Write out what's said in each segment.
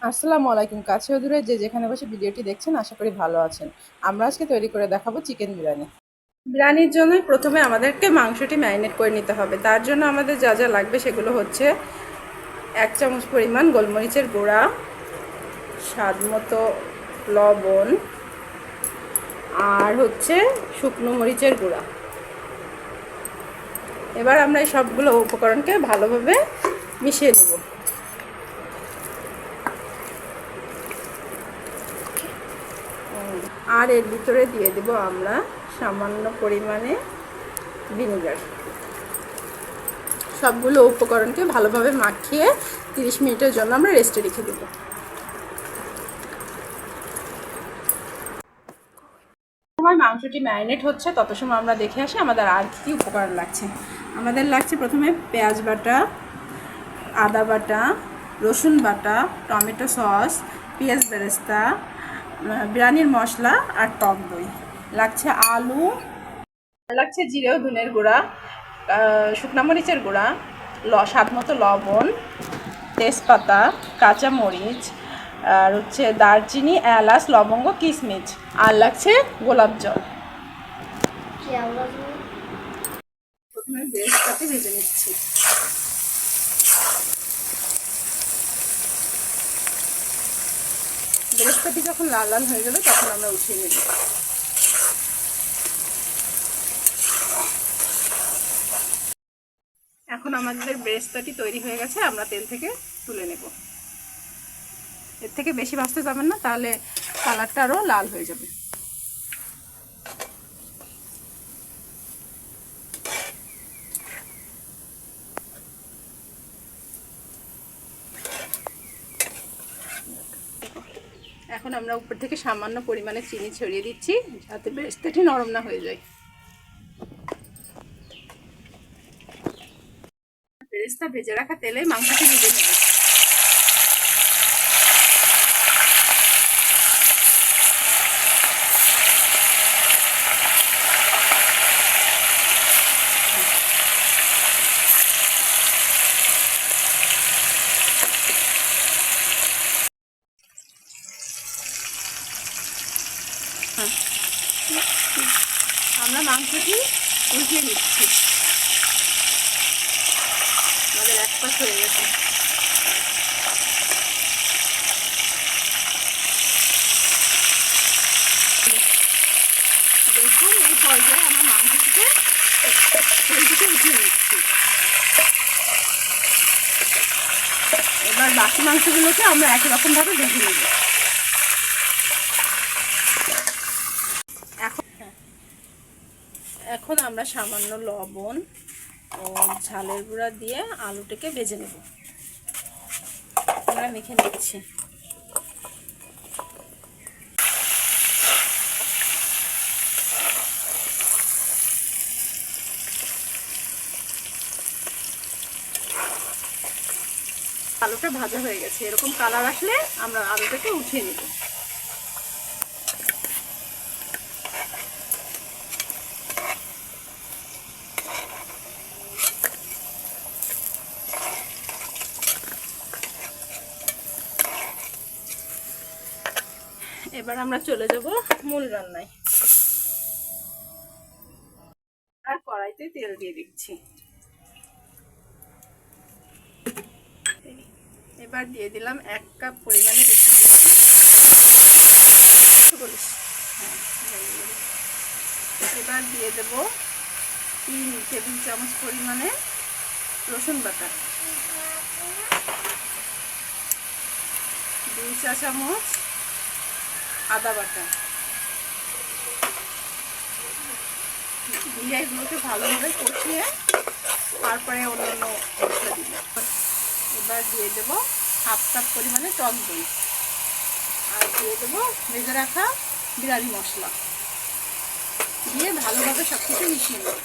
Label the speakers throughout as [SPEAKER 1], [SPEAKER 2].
[SPEAKER 1] আসসালামু আলাইকুম। কাছে ও দূরে যে যেখানে বসে ভিডিওটি দেখছেন আশা করি ভালো আছেন। আমরা আজকে তৈরি করে দেখাবো চিকেন বিরিয়ানি। বিরিয়ানির জন্য প্রথমে আমাদেরকে মাংসটি ম্যারিনেট করে নিতে হবে। তার জন্য আমাদের যা যা লাগবে সেগুলো হচ্ছে 1 চামচ পরিমাণ গোলমরিচের গুঁড়া, স্বাদ মতো লবণ, আর হচ্ছে শুকনো মরিচের গুঁড়া। এবার আমরা এই সবগুলো উপকরণকে ভালোভাবে মিশিয়ে নেব। আর এর ভিতরে দিয়ে দেব আমরা সামান্য পরিমাণে ভিনেগার। সবগুলো উপকরণকে ভালোভাবে মাখিয়ে 30 মিনিটের জন্য আমরা রেস্টে রেখে দেব। সময় মাংসটি ম্যারিনেট হচ্ছে তত সময় আমরা দেখে আসি আমাদের আর কী উপকরণ লাগছে। আমাদের লাগছে প্রথমে পেঁয়াজ বাটা, আদা বাটা, রসুন বাটা, টমেটো সস, পেঁয়াজ বেরেস্তা, বিরিয়ানির মশলা আর টক দই। লাগছে আলু, লাগছে জিরে ও ধনের গুঁড়া, শুকনো মরিচের গুঁড়া, স্বাদ মতো লবণ, তেজপাতা, কাঁচা মরিচ, আর হচ্ছে দারচিনি, এলাচ, লবঙ্গ, কিশমিশ, আর লাগছে গোলাপ জল। প্রথমে বেরেস্তাটি ভেজে নিচ্ছি। বেরেস্তাটি যখন লাল লাল হয়ে যাবে তখন আমরা উঠিয়ে নেব। এখন আমাদের বেরেস্তাটি তৈরি হয়ে গেছে, আমরা তেল থেকে তুলে নেব। এর থেকে বেশি ভাজতে যাবেন না, তাহলে কালারটা আরও লাল হয়ে যাবে। এখন আমরা উপর থেকে সামান্য পরিমাণে চিনি ছড়িয়ে দিচ্ছি যাতে বেরেস্তাটি নরম না হয়ে যায়। বেরেস্তা ভেজে রাখা তেলে মাংসটি ভেজে নেব। আমরা মাংসটি উল্টিয়ে নিচ্ছি। আমাদের এক পাশ হয়ে গেছে। দেখুন এই পর্যায়ে আমরা মাংসটিকে উঠিয়ে নিচ্ছি। এবার বাকি মাংসগুলোকে আমরা একই রকমভাবে ভেজে নেব। এখন আমরা সামান্য লবণ ও ঝালের গুঁড়া দিয়ে আলুটাকে ভেজে নেব। আমরা মেখে নিচ্ছি। আলুটা ভাজা হয়ে গেছে, এরকম কালার আসলে আমরা আলুটাকে উঠিয়ে নেব। এবার আমরা চলে যাব মূল রান্নায়। আর কড়াইতে তেল দিয়ে দিচ্ছি। এবার দিয়ে দিলাম 1 কাপ পরিমাণে এবার দিয়ে দেব 3 টেবিল চামচ পরিমাণে রসুন বাটা, 2 চা চামচ আদা বাটা দিয়ে এগুলোকে ভালোভাবে কষিয়ে তারপরে অন্যান্য মশলা দিব। এবার দিয়ে দেব 1/2 কাপ পরিমাণে টক দই, আর দিয়ে দেবো ভেজে রাখা বিরিয়ানি মশলা দিয়ে ভালোভাবে সব কিছু মিশিয়ে নেব।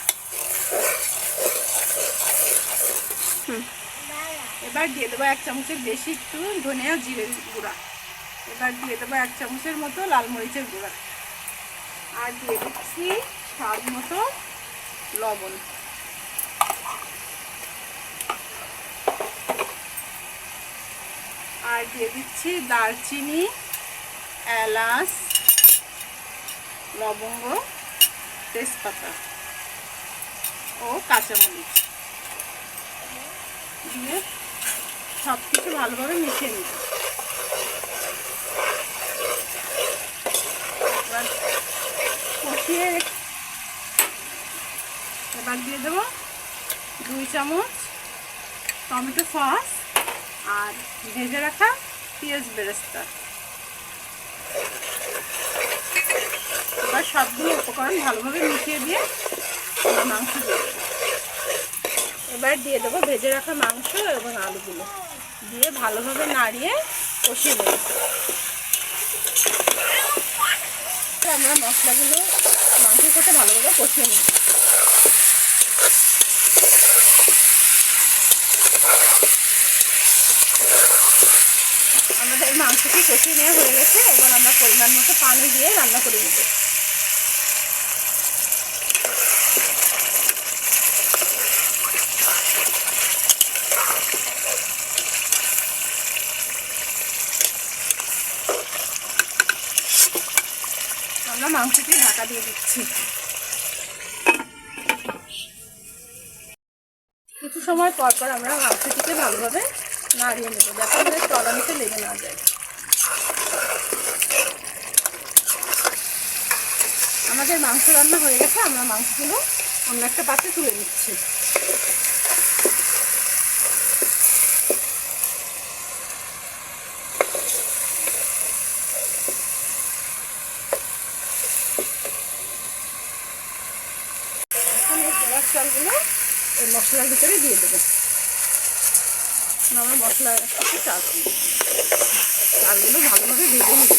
[SPEAKER 1] এবার দিয়ে দেবো 1 চামচের বেশি একটু ধনিয়া জিরের গুঁড়া। এবার দিয়ে দেবো 1 চামচের মতো লাল মরিচের গুঁড়া, আর দিয়ে দিচ্ছি স্বাদ মতো লবণ। আর এবার দিয়ে দিচ্ছি দারচিনি, এলাচ, লবঙ্গ, তেজপাতা ও কাঁচামরিচ দিয়ে সব কিছু ভালোভাবে মিশিয়ে নিব। এবার কষিয়ে এবার দিয়ে দেবো 2 চামচ টমেটো সস আর ভেজে রাখা পেঁয়াজ বেরেস্তা। এবার সবগুলো উপকরণ ভালোভাবে মিশিয়ে দিয়ে মাংস দিয়ে দেবো। এবার দিয়ে দেবো ভেজে রাখা মাংস এবং আলুগুলো দিয়ে ভালোভাবে নাড়িয়ে কষিয়ে নেব। আমরা মশলাগুলো মাংসের সাথে ভালোভাবে কষিয়ে নেব। আমাদের মাংসটি কষিয়ে নেওয়া হয়ে গেছে। এবার আমরা পরিমাণ মতো পানি দিয়ে রান্না করে নেব। আমরা মাংসটি ঢাকা দিয়ে দিচ্ছি। কিছু সময় পর পর আমরা মাংসটিকে ভালোভাবে নাড়িয়ে নেব যাতে আমাদের তলানিতে লেগে না যায়। আমাদের মাংস রান্না হয়ে গেছে। আমরা মাংসগুলো অন্য একটা পাত্রে তুলে নিচ্ছি। এখন এই পোড়ার চালগুলো এই মশলার ভিতরে দিয়ে দেবো। আমরা মশলার সাথে চালগুলো ভালোভাবে ভেজে নেব।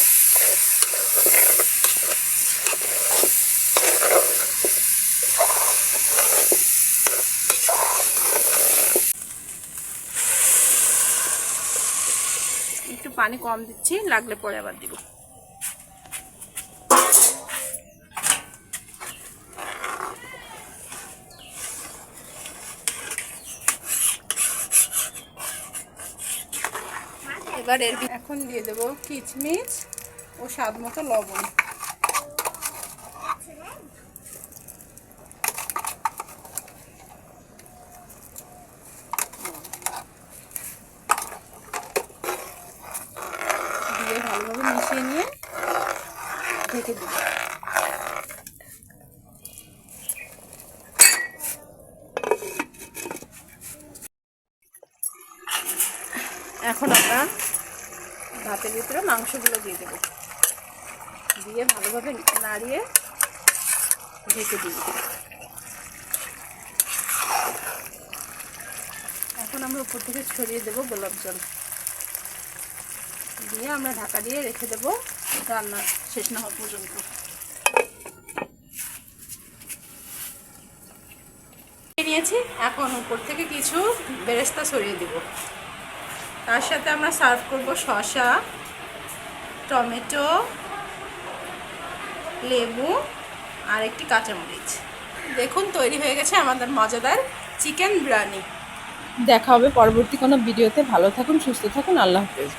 [SPEAKER 1] একটু পানি কম দিচ্ছি, লাগলে পরে আবার দিব। এবার এখন দিয়ে দেবো কিচমিচ ও স্বাদ মতো লবণ। দিয়ে ভালোভাবে মিশিয়ে নিয়ে ঢেকে দেবো। এখন আমরা ভাতের ভিতরে মাংসগুলো দিয়ে দেবো। দিয়ে ভালোভাবে নাড়িয়ে ঢেকে দিব। এখন আমরা উপর থেকে ছড়িয়ে দেবো গোলাপ জল দিয়ে আমরা ঢাকা দিয়ে রেখে দেবো রান্না শেষ না হওয়া পর্যন্ত। নিয়েছি, এখন উপর থেকে কিছু বেরেস্তা ছড়িয়ে দেব। তার সাথে আমরা সার্ভ করব শসা, টমেটো, লেবু আর একটি কাঁচামরিচ। দেখুন তৈরি হয়ে গেছে আমাদের মজাদার চিকেন বিরিয়ানি।
[SPEAKER 2] দেখা হবে পরবর্তী কোনো ভিডিওতে। ভালো থাকুন, সুস্থ থাকুন, আল্লাহ হাফেজ।